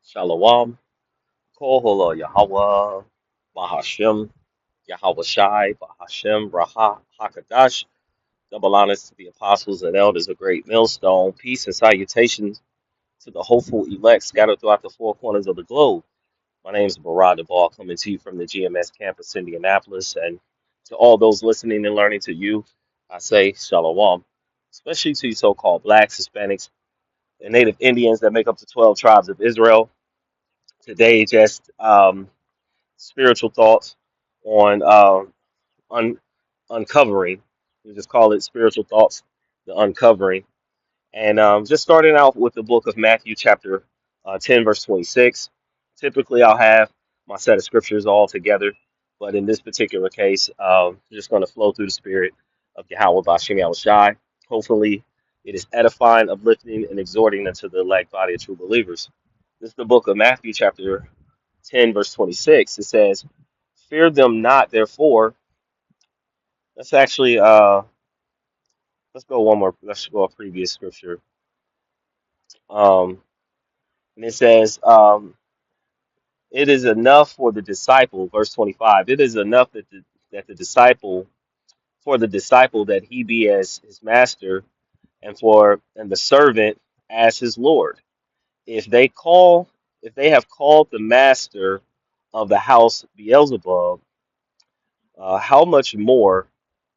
Shalom, Kohola Yahweh, Bahashem, Yahweh Shai, Bahashem, Raha, Hakadash, double honors to the apostles and elders of Great Millstone, peace and salutations to the hopeful elect scattered throughout the four corners of the globe. My name is Barad Duvall, coming to you from the GMS campus, Indianapolis, and to all those listening and learning to you, I say Shalom, especially to you so-called blacks, Hispanics, and Native Indians that make up the 12 tribes of Israel. Today, just spiritual thoughts on un- uncovering. We just call it spiritual thoughts, the uncovering. And just starting out with the book of Matthew, chapter 10, verse 26. Typically, I'll have my set of scriptures all together, but in this particular case, I'm just going to flow through the spirit of Yahweh Bashem Yahweh Shai. Hopefully, it is edifying, uplifting, and exhorting unto the elect body of true believers. This is the book of Matthew, chapter 10, verse 26. It says, "Fear them not, therefore." Let's actually let's go one more. Let's go a previous scripture. Um, and it says, "It is enough for the disciple." Verse 25. It is enough that the disciple for the disciple that he be as his master, and the servant as his lord. If they call, if they have called the master of the house Beelzebub, how much more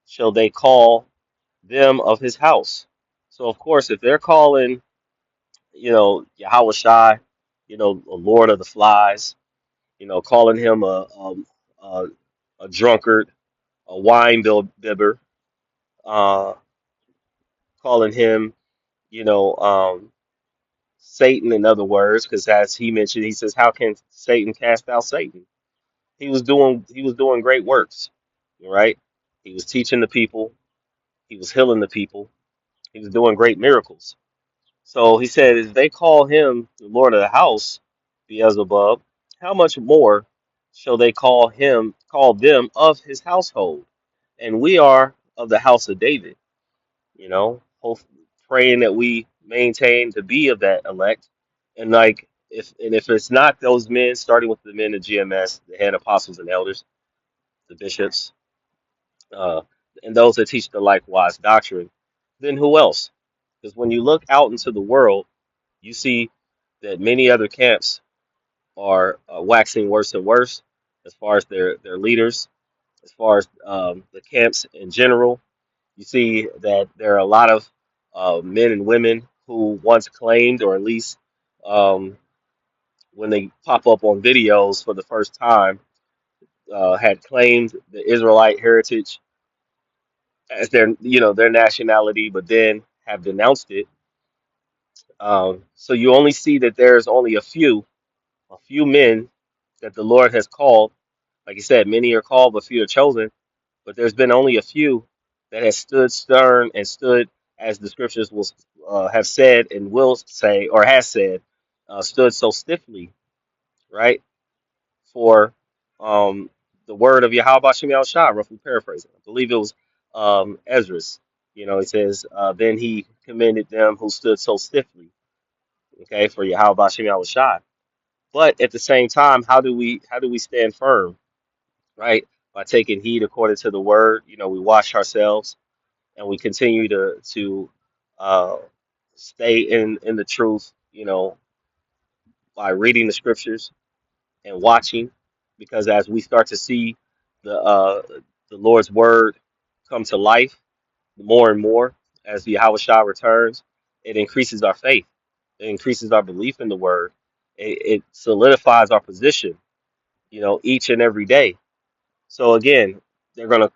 shall they call them of his house? So of course, if they're calling, Yahweh Shai, a Lord of the Flies, calling him a, a drunkard, a bibber, uh, calling him, you know, um, Satan in other words, because as he mentioned, he says, "How can Satan cast out Satan?" He was doing great works, right? He was teaching the people, he was healing the people, he was doing great miracles. So he said, if they call him the Lord of the house, Beelzebub, how much more shall they call them of his household? And we are of the house of David, hope, praying that we maintain to be of that elect. And if it's not those men, starting with the men of GMS, the head apostles and elders, the bishops, uh, and those that teach the likewise doctrine, then who else? Because when you look out into the world, you see that many other camps are waxing worse and worse as far as their leaders, as far as the camps in general. You see that there are a lot of men and women who once claimed, or at least um, when they pop up on videos for the first time, had claimed the Israelite heritage as their nationality, but then have denounced it. So you only see that there's only a few men that the Lord has called. Like you said, many are called, but few are chosen. But there's been only a few that has stood stern and stood, as the scriptures will have said and will say, or has said, stood so stiffly, right, for um, the word of Yahweh Shem Yahweh Shai, roughly paraphrasing. I believe it was Ezra's. It says, then he commended them who stood so stiffly, okay, for Yahweh Shem Yahweh Shai. But at the same time, how do we stand firm, right? By taking heed according to the word. We wash ourselves and we continue to uh, stay in the truth. By reading the scriptures and watching, because as we start to see the uh, the Lord's word come to life more and more as the Yahweh Shah returns, it increases our faith. It increases our belief in the word. It solidifies our position, each and every day. So again, they're going to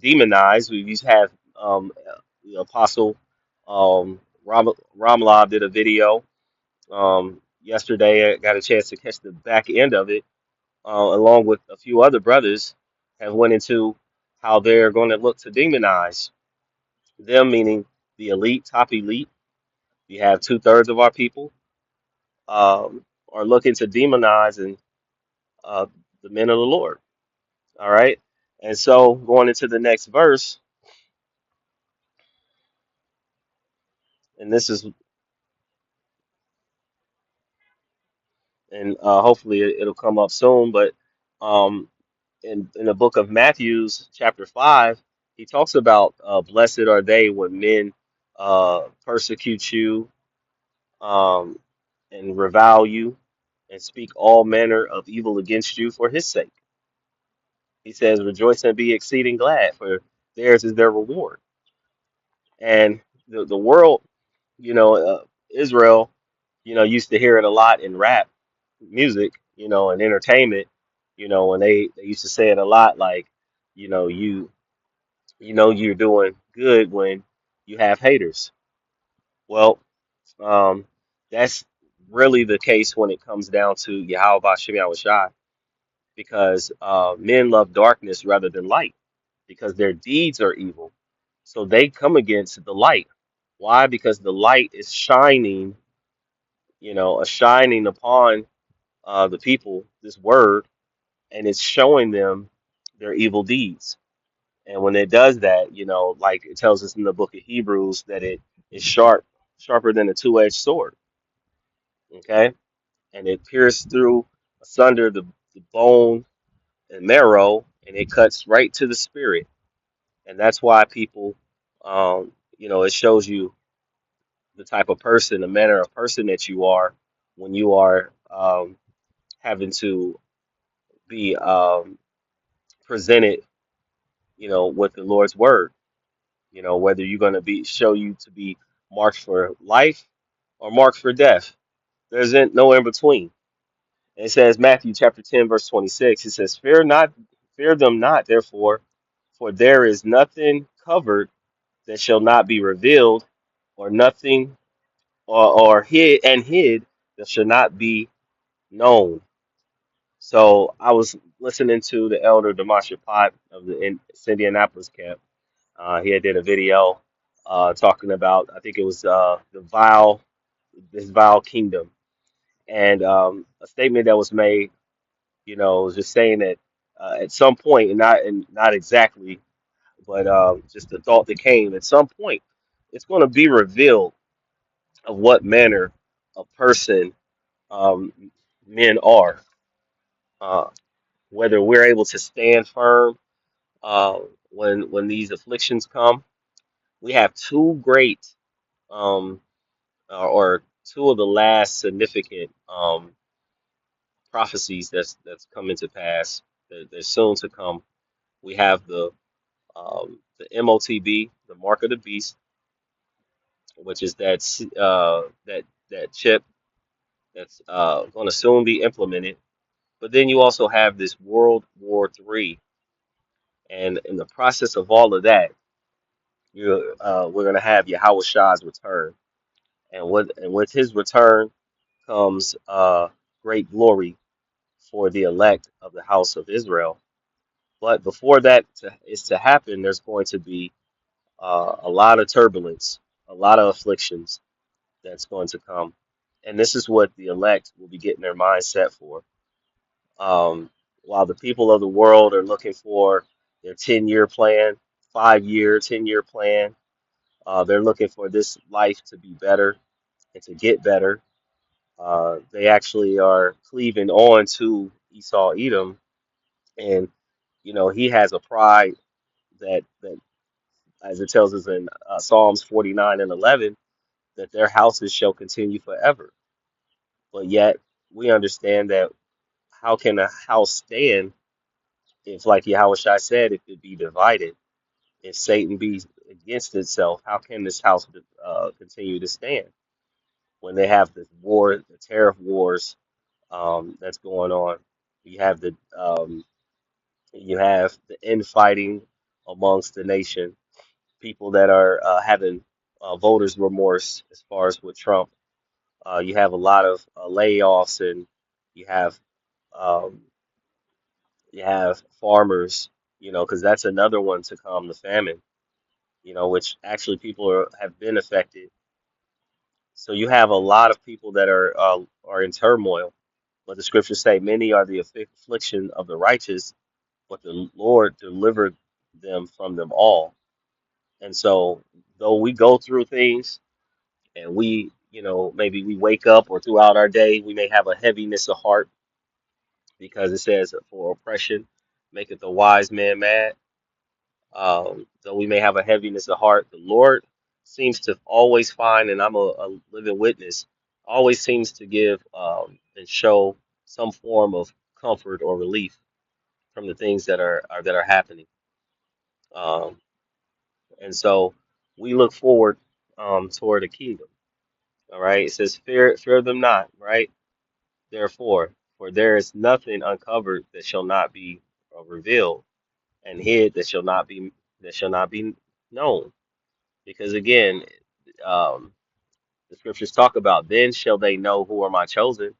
demonize. We used to have the apostle Ramla did a video yesterday. I got a chance to catch the back end of it, along with a few other brothers, have went into how they're going to look to demonize them, meaning the elite, top elite. You have two-thirds of our people are looking to demonize and uh, the men of the Lord. All right. And so going into the next verse, and this is and hopefully it'll come up soon. But um, in the book of Matthew's chapter 5, he talks about blessed are they when men persecute you, um, and revile you and speak all manner of evil against you for his sake. He says, rejoice and be exceeding glad, for theirs is their reward. And the world, Israel, used to hear it a lot in rap music, and entertainment, when they used to say it a lot, like, you you're doing good when you have haters. Well, um, that's really the case when it comes down to Yahweh Shem Shai, because men love darkness rather than light, because their deeds are evil. So they come against the light. Why? Because the light is shining, shining upon the people, this word, and it's showing them their evil deeds. And when it does that, like it tells us in the book of Hebrews that it is sharper than a two-edged sword. Okay, and it pierced through asunder the bone and marrow, and it cuts right to the spirit. And that's why people, it shows you the type of person, the manner of person that you are when you are having to be presented, with the Lord's word. Whether you're going to be show you to be marked for life or marked for death. There's no in between. And it says Matthew chapter 10 verse 26. It says, fear them not, therefore, for there is nothing covered that shall not be revealed, or nothing or hid that shall not be known. So I was listening to the elder Demasha Pot of the Indianapolis camp. He had did a video talking about, I think it was this vile kingdom, and a statement that was made, was just saying that at some point, and not exactly, but just the thought that came at some point, it's going to be revealed of what manner of person um, men are, uh, whether we're able to stand firm when these afflictions come. We have two great, um, or two of the last significant prophecies that's coming to pass. They're soon to come. We have the MOTB, the mark of the beast, which is that chip that's going to soon be implemented. But then you also have this World War III, and in the process of all of that, we're going to have Yahweh Shah's return, and with his return comes great glory for the elect of the house of Israel. But before that is to happen, there's going to be a lot of turbulence, a lot of afflictions that's going to come, and this is what the elect will be getting their mind set for. Um, while the people of the world are looking for their 10-year plan, 5-year, 10-year plan, they're looking for this life to be better and to get better. They actually are cleaving on to Esau Edom, and he has a pride that, as it tells us in Psalms 49 and 11, that their houses shall continue forever. But yet we understand that how can a house stand if, like Yahweh Shai said, if it be divided, if Satan be against itself, how can this house continue to stand when they have the war, the tariff wars that's going on? You have the infighting amongst the nation, people that are having voters remorse as far as with Trump. You have a lot of layoffs, and you have um, you have farmers, because that's another one to come, the famine, which actually people have been affected. So you have a lot of people that are in turmoil. But the scriptures say, "Many are the affliction of the righteous, but the Lord delivered them from them all." And so, though we go through things, and we, maybe we wake up or throughout our day, we may have a heaviness of heart because it says, for oppression maketh a wise man mad. So we may have a heaviness of heart. The Lord seems to always find, and I'm a living witness, always seems to give and show some form of comfort or relief from the things that are happening. Um, and so we look forward toward the kingdom. All right. It says, fear them not, right? Therefore, for there is nothing uncovered that shall not be revealed, and hid that shall not be known. Because again, um, the scriptures talk about, then shall they know who are my chosen,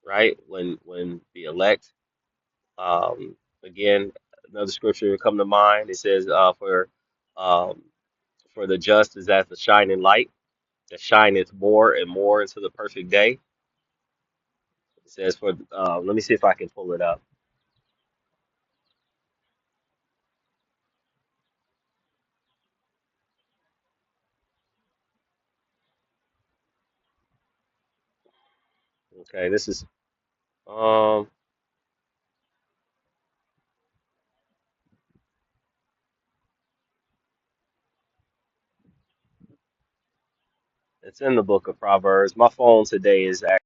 right? When the elect, again, another scripture will come to mind. It says, um, for the just is as the shining light that shineth more and more into the perfect day. It says, let me see if I can pull it up. Okay, this is um, it's in the book of Proverbs. My phone today is actually.